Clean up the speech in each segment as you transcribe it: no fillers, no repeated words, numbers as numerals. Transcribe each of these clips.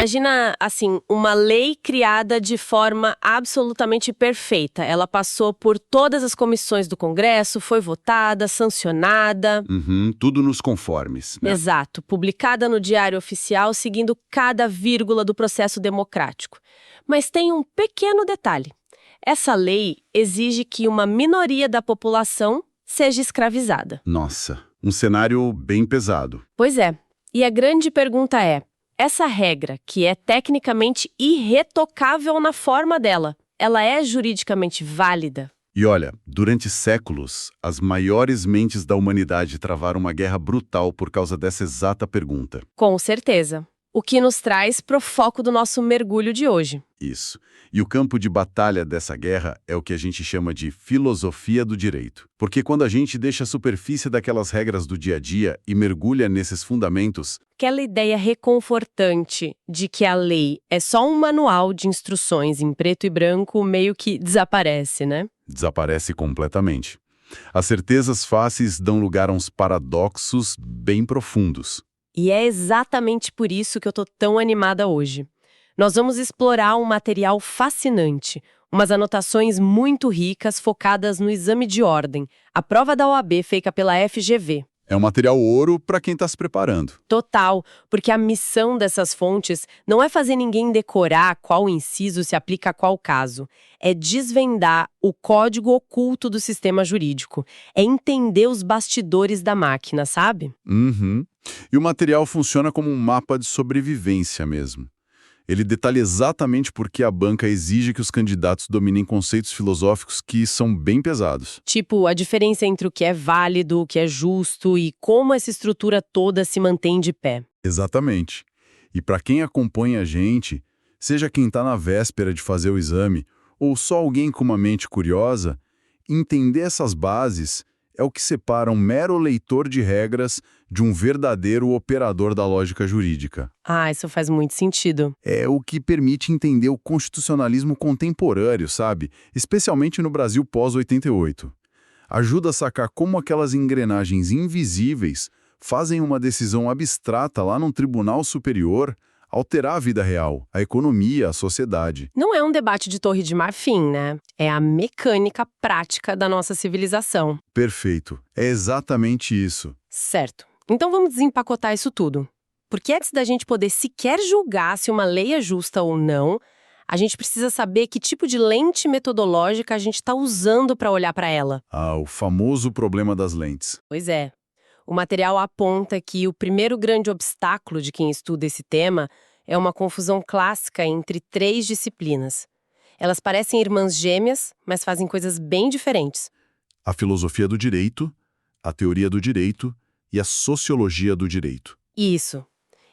Imagina, assim, uma lei criada de forma absolutamente perfeita. Ela passou por todas as comissões do Congresso, foi votada, sancionada. Uhum, tudo nos conformes, né? Exato, publicada no Diário Oficial, seguindo cada vírgula do processo democrático. Mas tem um pequeno detalhe. Essa lei exige que uma minoria da população seja escravizada. Nossa, um cenário bem pesado. Pois é. E a grande pergunta é, essa regra, que é tecnicamente irretocável na forma dela, ela é juridicamente válida? E olha, durante séculos, as maiores mentes da humanidade travaram uma guerra brutal por causa dessa exata pergunta. Com certeza. O que nos traz pro foco do nosso mergulho de hoje. Isso. E o campo de batalha dessa guerra é o que a gente chama de filosofia do direito. Porque quando a gente deixa a superfície daquelas regras do dia a dia e mergulha nesses fundamentos, Aquela ideia reconfortante de que a lei é só um manual de instruções em preto e branco meio que desaparece, né? desaparece completamente. As certezas fáceis dão lugar a uns paradoxos bem profundos. E é exatamente por isso que eu tô tão animada hoje. Nós vamos explorar um material fascinante, umas anotações muito ricas focadas no exame de ordem, a prova da OAB feita pela FGV. É um material ouro para quem está se preparando. Total, porque a missão dessas fontes não é fazer ninguém decorar qual inciso se aplica a qual caso. É desvendar o código oculto do sistema jurídico. É entender os bastidores da máquina, sabe? Uhum. E o material funciona como um mapa de sobrevivência mesmo. Ele detalha exatamente por que a banca exige que os candidatos dominem conceitos filosóficos que são bem pesados. Tipo, a diferença entre o que é válido, o que é justo e como essa estrutura toda se mantém de pé. Exatamente. E para quem acompanha a gente, seja quem está na véspera de fazer o exame ou só alguém com uma mente curiosa, entender essas bases é o que separa um mero leitor de regras de um verdadeiro operador da lógica jurídica. Ah, isso faz muito sentido. É o que permite entender o constitucionalismo contemporâneo, sabe? Especialmente no Brasil pós-88. Ajuda a sacar como aquelas engrenagens invisíveis fazem uma decisão abstrata lá num tribunal superior alterar a vida real, a economia, a sociedade. Não é um debate de Torre de Marfim, né? É a mecânica prática da nossa civilização. Perfeito. É exatamente isso. Certo. Então vamos desempacotar isso tudo. Porque antes da gente poder sequer julgar se uma lei é justa ou não, a gente precisa saber que tipo de lente metodológica a gente está usando para olhar para ela. Ah, o famoso problema das lentes. Pois é. O material aponta que o primeiro grande obstáculo de quem estuda esse tema é uma confusão clássica entre 3 disciplinas. Elas parecem irmãs gêmeas, mas fazem coisas bem diferentes. A filosofia do direito, a teoria do direito e a sociologia do direito. Isso.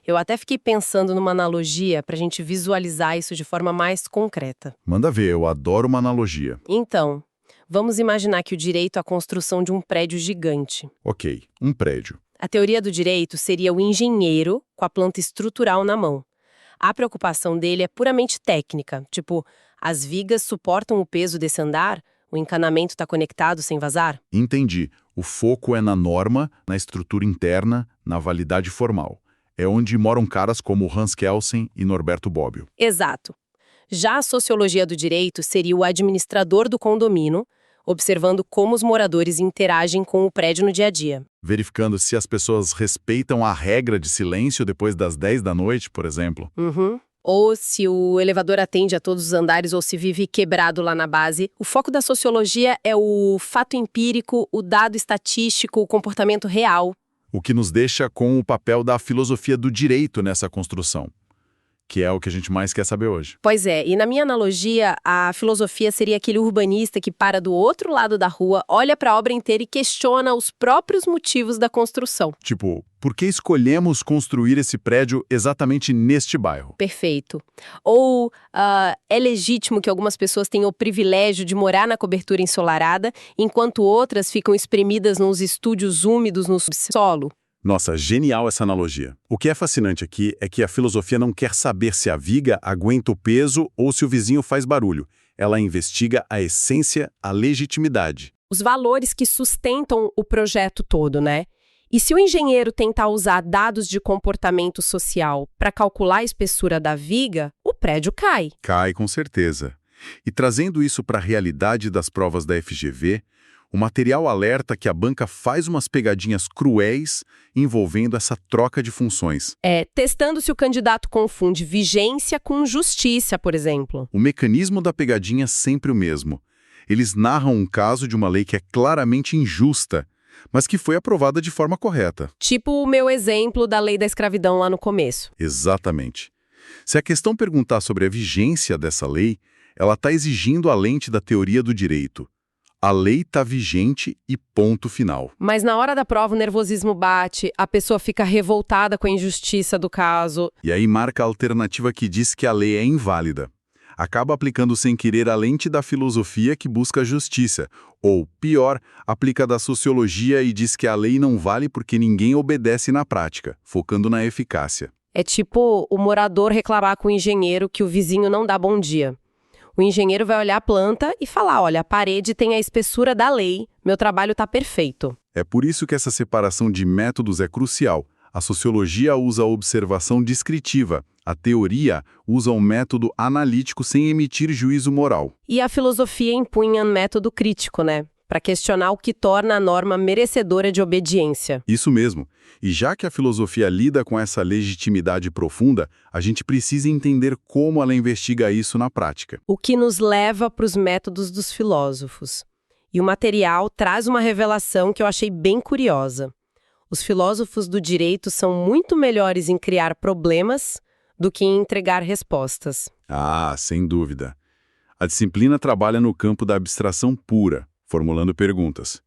Eu até fiquei pensando numa analogia para a gente visualizar isso de forma mais concreta. Manda ver, eu adoro uma analogia. Então, vamos imaginar que o direito é a construção de um prédio gigante. Ok, um prédio. A teoria do direito seria o engenheiro com a planta estrutural na mão. A preocupação dele é puramente técnica, tipo, as vigas suportam o peso desse andar? O encanamento está conectado sem vazar? Entendi. O foco é na norma, na estrutura interna, na validade formal. É onde moram caras como Hans Kelsen e Norberto Bobbio. Exato. Já a sociologia do direito seria o administrador do condomínio, observando como os moradores interagem com o prédio no dia a dia. Verificando se as pessoas respeitam a regra de silêncio depois das 10 da noite, por exemplo. Uhum. Ou se o elevador atende a todos os andares ou se vive quebrado lá na base. O foco da sociologia é o fato empírico, o dado estatístico, o comportamento real. O que nos deixa com o papel da filosofia do direito nessa construção, que é o que a gente mais quer saber hoje. Pois é, e na minha analogia, a filosofia seria aquele urbanista que para do outro lado da rua, olha para a obra inteira e questiona os próprios motivos da construção. Tipo, por que escolhemos construir esse prédio exatamente neste bairro? Perfeito. Ou é legítimo que algumas pessoas tenham o privilégio de morar na cobertura ensolarada, enquanto outras ficam espremidas nos estúdios úmidos no subsolo? Nossa, genial essa analogia. O que é fascinante aqui é que a filosofia não quer saber se a viga aguenta o peso ou se o vizinho faz barulho. Ela investiga a essência, a legitimidade. Os valores que sustentam o projeto todo, né? E se o engenheiro tentar usar dados de comportamento social para calcular a espessura da viga, o prédio cai. Cai, com certeza. E trazendo isso para a realidade das provas da FGV, o material alerta que a banca faz umas pegadinhas cruéis envolvendo essa troca de funções. Testando se o candidato confunde vigência com justiça, por exemplo. O mecanismo da pegadinha é sempre o mesmo. Eles narram um caso de uma lei que é claramente injusta, mas que foi aprovada de forma correta. Tipo o meu exemplo da lei da escravidão lá no começo. Exatamente. Se a questão perguntar sobre a vigência dessa lei, ela está exigindo a lente da teoria do direito. A lei está vigente e ponto final. Mas na hora da prova o nervosismo bate, a pessoa fica revoltada com a injustiça do caso. E aí marca a alternativa que diz que a lei é inválida. Acaba aplicando sem querer a lente da filosofia que busca a justiça. Ou, pior, aplica da sociologia e diz que a lei não vale porque ninguém obedece na prática, focando na eficácia. É tipo o morador reclamar com o engenheiro que o vizinho não dá bom dia. O engenheiro vai olhar a planta e falar, olha, a parede tem a espessura da lei, meu trabalho está perfeito. É por isso que essa separação de métodos é crucial. A sociologia usa a observação descritiva, a teoria usa um método analítico sem emitir juízo moral. E a filosofia impunha um método crítico, né? Para questionar o que torna a norma merecedora de obediência. Isso mesmo. E já que a filosofia lida com essa legitimidade profunda, a gente precisa entender como ela investiga isso na prática. O que nos leva para os métodos dos filósofos. E o material traz uma revelação que eu achei bem curiosa. Os filósofos do direito são muito melhores em criar problemas do que em entregar respostas. Ah, sem dúvida. A disciplina trabalha no campo da abstração pura, formulando perguntas.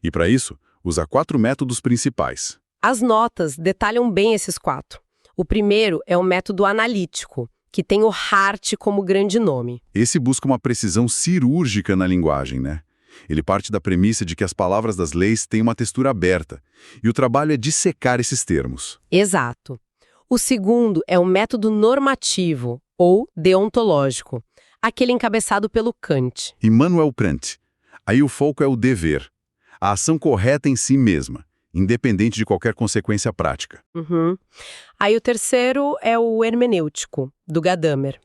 E para isso, usa 4 métodos principais. As notas detalham bem esses 4. O primeiro é o método analítico, que tem o Hart como grande nome. Esse busca uma precisão cirúrgica na linguagem, né? Ele parte da premissa de que as palavras das leis têm uma textura aberta, e o trabalho é dissecar esses termos. Exato. O segundo é o método normativo, ou deontológico, aquele encabeçado pelo Kant. Immanuel Kant. Aí o foco é o dever, a ação correta em si mesma, independente de qualquer consequência prática. Aí o terceiro é o hermenêutico, do Gadamer,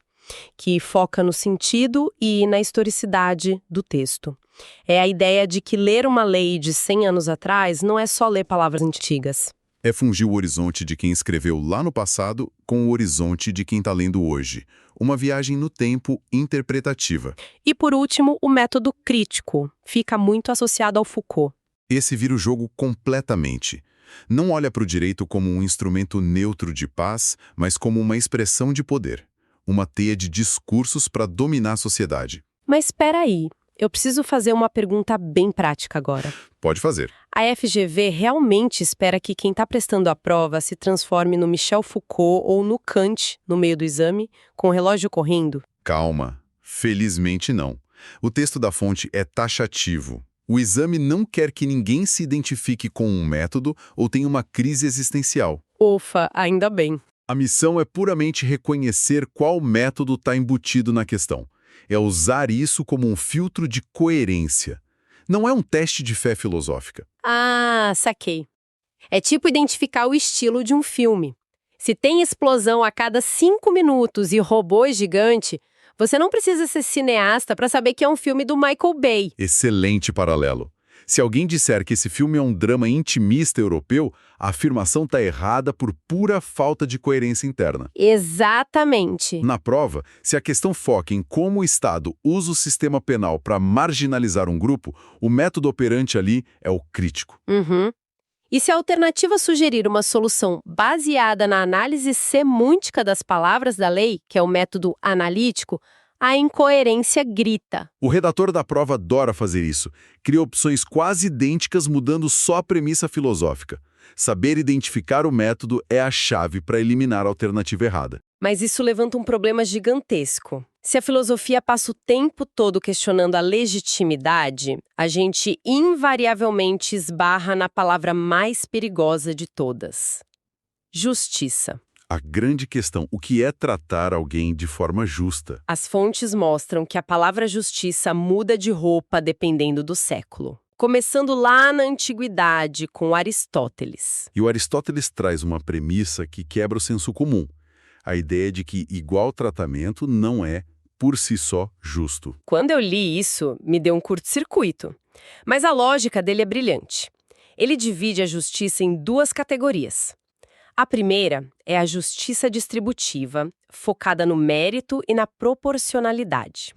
que foca no sentido e na historicidade do texto. É a ideia de que ler uma lei de 100 anos atrás não é só ler palavras antigas. É fungir o horizonte de quem escreveu lá no passado com o horizonte de quem está lendo hoje. Uma viagem no tempo interpretativa. E por último, o método crítico. Fica muito associado ao Foucault. Esse vira o jogo completamente. Não olha para o direito como um instrumento neutro de paz, mas como uma expressão de poder. Uma teia de discursos para dominar a sociedade. Mas espera aí, eu preciso fazer uma pergunta bem prática agora. Pode fazer. A FGV realmente espera que quem está prestando a prova se transforme no Michel Foucault ou no Kant no meio do exame, com o relógio correndo? Calma. Felizmente não. O texto da fonte é taxativo. O exame não quer que ninguém se identifique com um método ou tenha uma crise existencial. Ufa, ainda bem. A missão é puramente reconhecer qual método está embutido na questão. É usar isso como um filtro de coerência. Não é um teste de fé filosófica. Ah, saquei. É tipo identificar o estilo de um filme. Se tem explosão a cada 5 minutos e robô gigante, você não precisa ser cineasta para saber que é um filme do Michael Bay. Excelente paralelo. Se alguém disser que esse filme é um drama intimista europeu, a afirmação está errada por pura falta de coerência interna. Exatamente. Na prova, se a questão foca em como o Estado usa o sistema penal para marginalizar um grupo, o método operante ali é o crítico. E se a alternativa sugerir uma solução baseada na análise semântica das palavras da lei, que é o método analítico, a incoerência grita. O redator da prova adora fazer isso. Cria opções quase idênticas mudando só a premissa filosófica. Saber identificar o método é a chave para eliminar a alternativa errada. Mas isso levanta um problema gigantesco. Se a filosofia passa o tempo todo questionando a legitimidade, a gente invariavelmente esbarra na palavra mais perigosa de todas: justiça. A grande questão, o que é tratar alguém de forma justa? As fontes mostram que a palavra justiça muda de roupa dependendo do século. começando lá na antiguidade, com Aristóteles. E o Aristóteles traz uma premissa que quebra o senso comum. A ideia de que igual tratamento não é, por si só, justo. Quando eu li isso, me deu um curto-circuito. Mas a lógica dele é brilhante. Ele divide a justiça em duas categorias. A primeira é a justiça distributiva, focada no mérito e na proporcionalidade.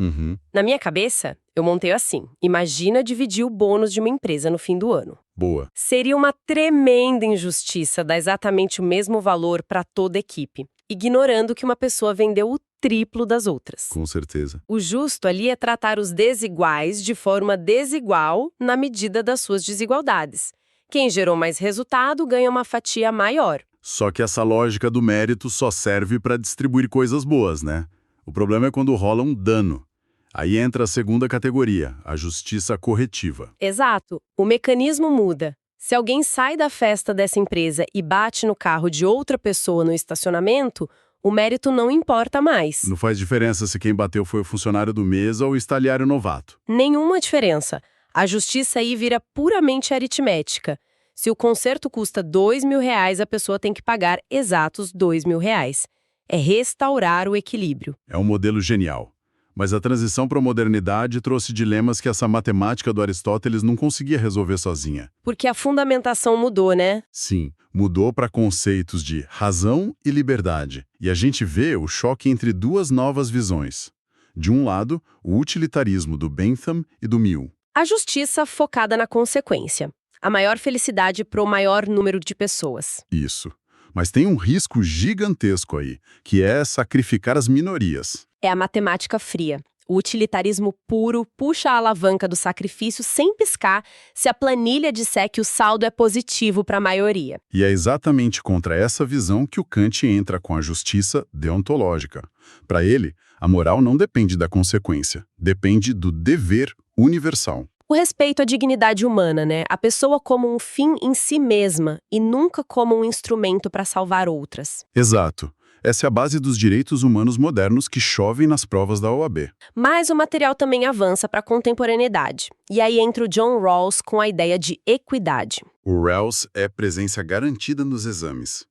Na minha cabeça, eu montei assim: imagina dividir o bônus de uma empresa no fim do ano. Boa. Seria uma tremenda injustiça dar exatamente o mesmo valor para toda a equipe, ignorando que uma pessoa vendeu o triplo das outras. Com certeza. O justo ali é tratar os desiguais de forma desigual na medida das suas desigualdades. Quem gerou mais resultado ganha uma fatia maior. Só que essa lógica do mérito só serve para distribuir coisas boas, né? O problema é quando rola um dano. Aí entra a segunda categoria, a justiça corretiva. Exato. O mecanismo muda. Se alguém sai da festa dessa empresa e bate no carro de outra pessoa no estacionamento, o mérito não importa mais. Não faz diferença se quem bateu foi o funcionário do mês ou o estagiário novato. Nenhuma diferença. A justiça aí vira puramente aritmética. Se o conserto custa R$2.000, a pessoa tem que pagar exatos R$2.000. É restaurar o equilíbrio. É um modelo genial. Mas a transição para a modernidade trouxe dilemas que essa matemática do Aristóteles não conseguia resolver sozinha. Porque a fundamentação mudou, né? Sim, mudou para conceitos de razão e liberdade. E a gente vê o choque entre duas novas visões. De um lado, o utilitarismo do Bentham e do Mill. A justiça focada na consequência. A maior felicidade para o maior número de pessoas. Isso. Mas tem um risco gigantesco aí, que é sacrificar as minorias. É a matemática fria. O utilitarismo puro puxa a alavanca do sacrifício sem piscar se a planilha disser que o saldo é positivo para a maioria. E é exatamente contra essa visão que o Kant entra com a justiça deontológica. Para ele, a moral não depende da consequência, depende do dever universal. O respeito à dignidade humana, né? A pessoa como um fim em si mesma e nunca como um instrumento para salvar outras. Exato. Essa é a base dos direitos humanos modernos que chovem nas provas da OAB. Mas o material também avança para a contemporaneidade. E aí entra o John Rawls com a ideia de equidade. O Rawls é presença garantida nos exames.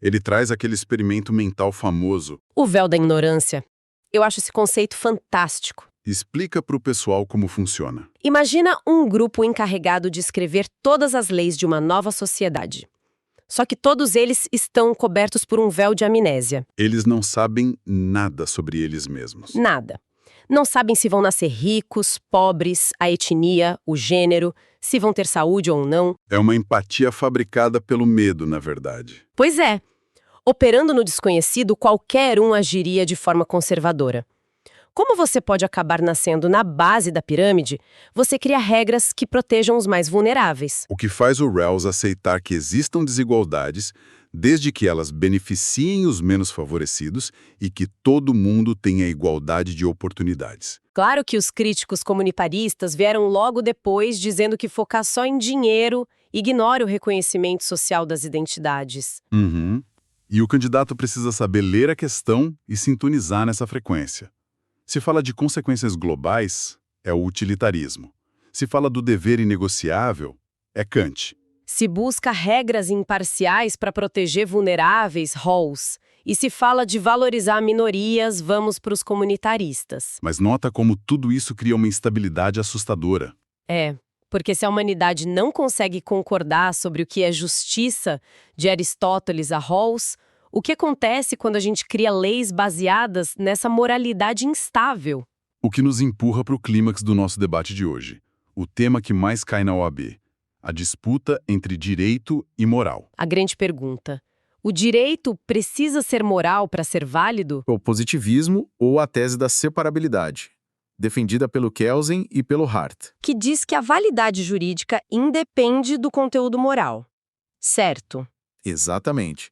Ele traz aquele experimento mental famoso. O véu da ignorância. Eu acho esse conceito fantástico. Explica para o pessoal como funciona. Imagina um grupo encarregado de escrever todas as leis de uma nova sociedade. Só que todos eles estão cobertos por um véu de amnésia. Eles não sabem nada sobre eles mesmos. Nada. Não sabem se vão nascer ricos, pobres, a etnia, o gênero, se vão ter saúde ou não. É uma empatia fabricada pelo medo, na verdade. Pois é. Operando no desconhecido, qualquer um agiria de forma conservadora. Como você pode acabar nascendo na base da pirâmide, você cria regras que protejam os mais vulneráveis. O que faz o Rawls aceitar que existam desigualdades, desde que elas beneficiem os menos favorecidos e que todo mundo tenha igualdade de oportunidades. Claro que os críticos comunitaristas vieram logo depois dizendo que focar só em dinheiro ignora o reconhecimento social das identidades. E o candidato precisa saber ler a questão e sintonizar nessa frequência. Se fala de consequências globais, é o utilitarismo. Se fala do dever inegociável, é Kant. Se busca regras imparciais para proteger vulneráveis, Rawls. E se fala de valorizar minorias, vamos para os comunitaristas. Mas nota como tudo isso cria uma instabilidade assustadora. É, porque se a humanidade não consegue concordar sobre o que é justiça, de Aristóteles a Rawls, o que acontece quando a gente cria leis baseadas nessa moralidade instável? O que nos empurra para o clímax do nosso debate de hoje. O tema que mais cai na OAB. A disputa entre direito e moral. A grande pergunta. O direito precisa ser moral para ser válido? O positivismo ou a tese da separabilidade, defendida pelo Kelsen e pelo Hart. Que diz que a validade jurídica independe do conteúdo moral. Certo. Exatamente.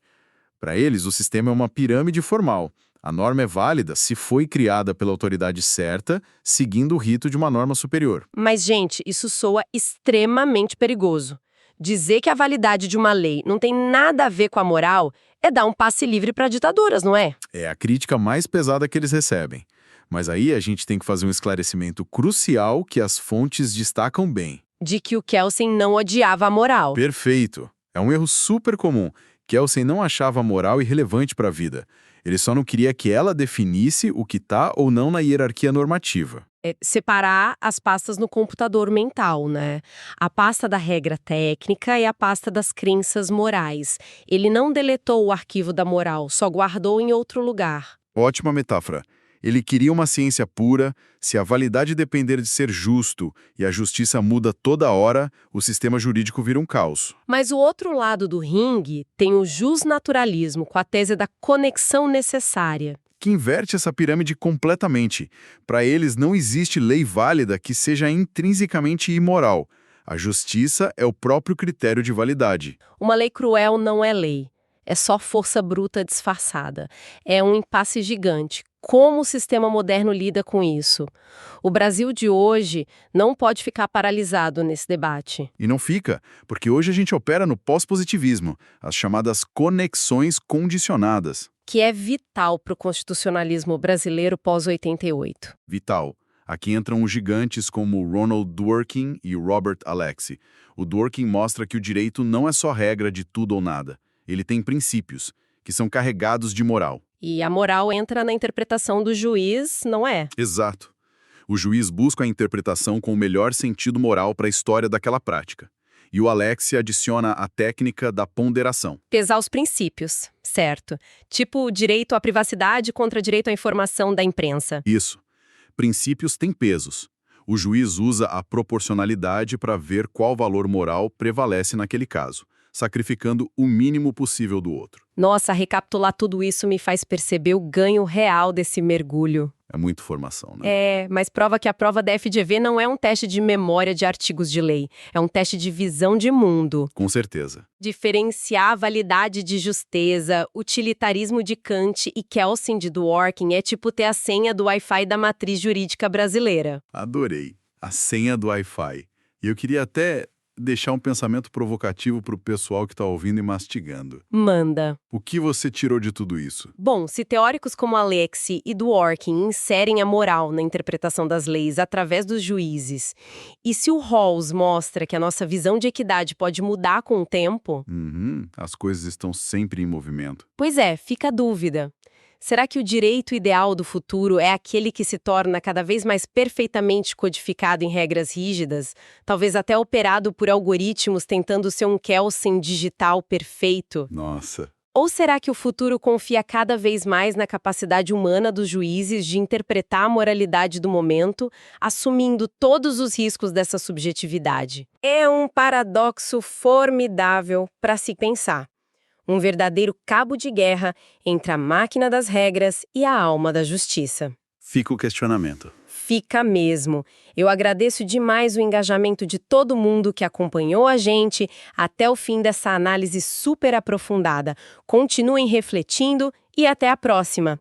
Para eles, o sistema é uma pirâmide formal. A norma é válida se foi criada pela autoridade certa, seguindo o rito de uma norma superior. Mas, gente, isso soa extremamente perigoso. Dizer que a validade de uma lei não tem nada a ver com a moral é dar um passe livre para ditaduras, não é? É a crítica mais pesada que eles recebem. Mas aí a gente tem que fazer um esclarecimento crucial que as fontes destacam bem. De que o Kelsen não odiava a moral. Perfeito. É um erro super comum. Kelsen não achava a moral irrelevante para a vida. Ele só não queria que ela definisse o que está ou não na hierarquia normativa. Separar as pastas no computador mental, né? A pasta da regra técnica e a pasta das crenças morais. Ele não deletou o arquivo da moral, só guardou em outro lugar. Ótima metáfora. Ele queria uma ciência pura. Se a validade depender de ser justo e a justiça muda toda hora, o sistema jurídico vira um caos. Mas o outro lado do ringue tem o justnaturalismo, com a tese da conexão necessária. Que inverte essa pirâmide completamente. Para eles, não existe lei válida que seja intrinsecamente imoral. A justiça é o próprio critério de validade. Uma lei cruel não é lei. É só força bruta disfarçada. É um impasse gigante. Como o sistema moderno lida com isso? O Brasil de hoje não pode ficar paralisado nesse debate. E não fica, porque hoje a gente opera no pós-positivismo, as chamadas conexões condicionadas. Que é vital para o constitucionalismo brasileiro pós-88. Vital. Aqui entram os gigantes como Ronald Dworkin e Robert Alexie. O Dworkin mostra que o direito não é só regra de tudo ou nada. Ele tem princípios, que são carregados de moral. E a moral entra na interpretação do juiz, não é? Exato. O juiz busca a interpretação com o melhor sentido moral para a história daquela prática. E o Alexie adiciona a técnica da ponderação. Pesar os princípios, certo. Tipo direito à privacidade contra direito à informação da imprensa. Isso. Princípios têm pesos. O juiz usa a proporcionalidade para ver qual valor moral prevalece naquele caso, sacrificando o mínimo possível do outro. Nossa, recapitular tudo isso me faz perceber o ganho real desse mergulho. É muita formação, né? Mas prova que a prova da FGV não é um teste de memória de artigos de lei. É um teste de visão de mundo. Com certeza. Diferenciar a validade de justeza, utilitarismo de Kant e Kelsen de Dworkin é tipo ter a senha do Wi-Fi da matriz jurídica brasileira. Adorei. A senha do Wi-Fi. E eu queria até deixar um pensamento provocativo para o pessoal que está ouvindo e mastigando. Manda. O que você tirou de tudo isso? Bom, se teóricos como Alexie e Dworkin inserem a moral na interpretação das leis através dos juízes, e se o Rawls mostra que a nossa visão de equidade pode mudar com o tempo... As coisas estão sempre em movimento. Pois é, fica a dúvida. Será que o direito ideal do futuro é aquele que se torna cada vez mais perfeitamente codificado em regras rígidas, talvez até operado por algoritmos tentando ser um Kelsen digital perfeito? Nossa. Ou será que o futuro confia cada vez mais na capacidade humana dos juízes de interpretar a moralidade do momento, assumindo todos os riscos dessa subjetividade? É um paradoxo formidável para se pensar. Um verdadeiro cabo de guerra entre a máquina das regras e a alma da justiça. Fica o questionamento. Fica mesmo. Eu agradeço demais o engajamento de todo mundo que acompanhou a gente até o fim dessa análise super aprofundada. Continuem refletindo e até a próxima!